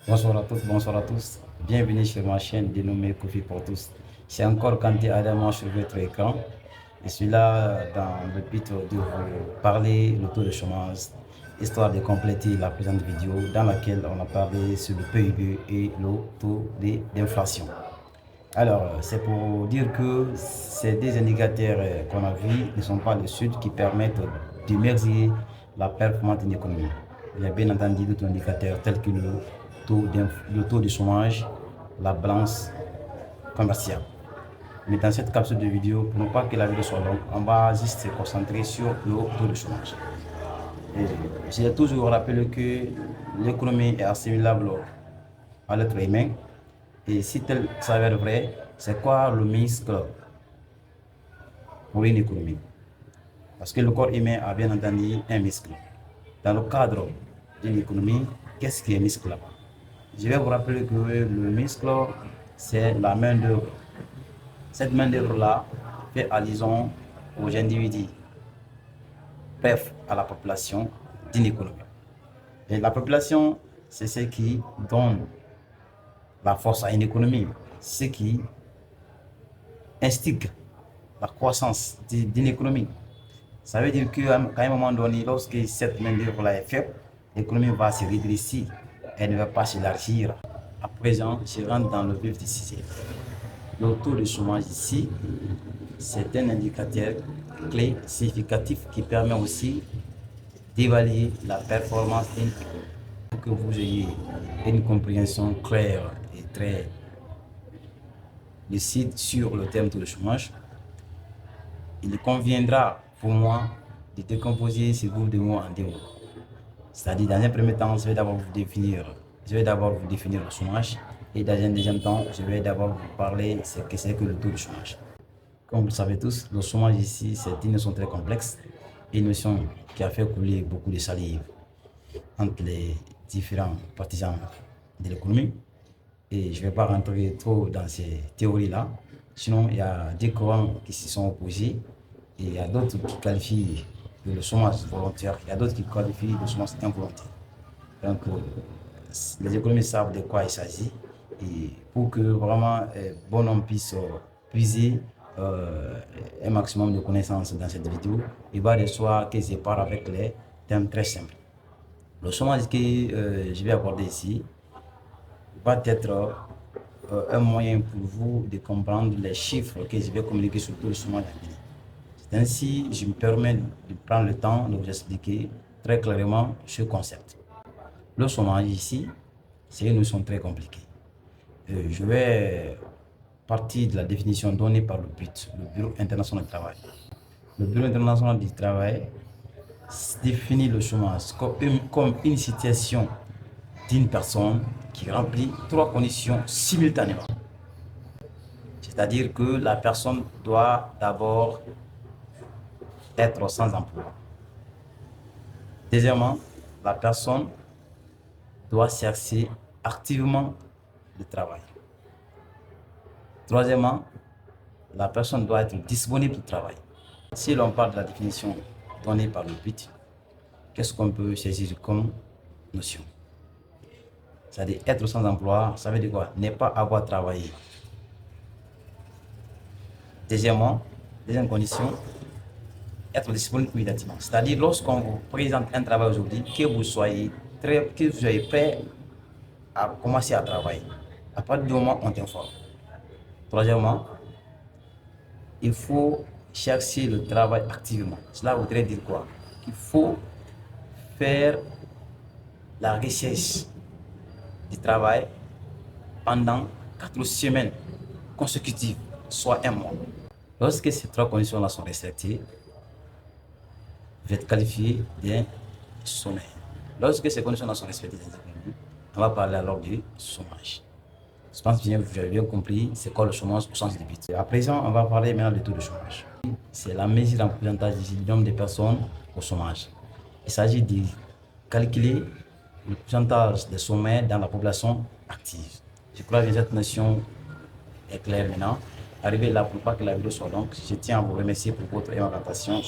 Bonsoir à toutes, bonsoir à tous. Bienvenue sur ma chaîne dénommée Kofi pour tous. C'est encore Kanté Adama sur votre écran. Je suis là dans le but de vous parler le taux de chômage, histoire de compléter la présente vidéo dans laquelle on a parlé sur le PIB et le taux d'inflation. Alors, c'est pour dire que ces deux indicateurs qu'on a vus ne sont pas les seuls qui permettent de mesurer la performance d'une économie. Il y a bien entendu d'autres indicateurs tels que le taux de chômage, la balance commerciale. Mais dans cette capsule de vidéo, pour ne pas que la vidéo soit longue, on va juste se concentrer sur le taux de chômage. J'ai toujours rappelé que l'économie est assimilable à l'être humain. Et si tel s'avère vrai, c'est quoi le muscle pour une économie? Parce que le corps humain a bien entendu un muscle. Dans le cadre d'une économie, qu'est-ce qui est muscle? Je vais vous rappeler que le muscle, c'est la main-d'œuvre. Cette main-d'œuvre-là fait allusion aux individus, bref, à la population d'une économie. Et la population, c'est ce qui donne la force à une économie, ce qui instigue la croissance d'une économie. Ça veut dire qu'à un moment donné, lorsque cette main-d'œuvre est faible, l'économie va se redresser, elle ne va pas s'élargir. À présent, je rentre dans le vif du sujet. Le taux de chômage ici, c'est un indicateur clé significatif qui permet aussi d'évaluer la performance d'une économie. Pour que vous ayez une compréhension claire et très lucide sur le terme taux de chômage, il conviendra pour moi de décomposer ce groupe de mots en deux mots. C'est-à-dire, dans un premier temps, je vais d'abord vous définir le chômage, et dans un deuxième temps, je vais d'abord vous parler de ce que c'est que le taux de chômage. Comme vous le savez tous, le chômage ici, c'est une notion très complexe, une notion qui a fait couler beaucoup de salive entre les différents partisans de l'économie. Et je ne vais pas rentrer trop dans ces théories-là, sinon il y a des courants qui s'y sont opposés, et il y a d'autres qui qualifient le chômage volontaire, il y a d'autres qui qualifient le chômage involontaire. Donc, les économistes savent de quoi il s'agit, et pour que vraiment bon homme puisse puiser un maximum de connaissances dans cette vidéo, il va de soi que je pars avec les thèmes très simples. Le chômage que je vais aborder ici va être un moyen pour vous de comprendre les chiffres que je vais communiquer sur tout le chômage. C'est ainsi que je me permets de prendre le temps de vous expliquer très clairement ce concept. Le chômage ici, c'est une notion très compliquée. Je vais partir de la définition donnée par le BIT, le Bureau international du travail. Le Bureau international du travail définit le chômage comme une situation d'une personne qui remplit trois conditions simultanément. C'est-à-dire que la personne doit d'abord être sans emploi. Deuxièmement, la personne doit chercher activement le travail. Troisièmement, la personne doit être disponible au travail. Si l'on parle de la définition donnée par le BIT, qu'est-ce qu'on peut saisir comme notion? C'est-à-dire être sans emploi, ça veut dire quoi? Ne pas avoir travaillé. Deuxièmement, deuxième condition, être disponible immédiatement. C'est-à-dire lorsqu'on vous présente un travail aujourd'hui, que vous soyez prêt à commencer à travailler. À partir du moment où on t'informe. Troisièmement, il faut chercher le travail activement. Cela voudrait dire quoi? Il faut faire la recherche du travail pendant 4 semaines consécutives, soit un mois. Lorsque ces trois conditions-là sont respectées, vous êtes qualifié d'un chômeur. Lorsque ces conditions-là sont respectées, on va parler alors du chômage. Je pense que vous avez bien compris c'est quoi le chômage au sens du but. À présent, on va parler maintenant du taux de chômage. C'est la mesure en pourcentage du nombre de personnes au chômage. Il s'agit de calculer le pourcentage des chômeurs dans la population active. Je crois que cette notion est claire maintenant. Arrivé là pour pas que la vidéo soit longue, je tiens à vous remercier pour votre invitation.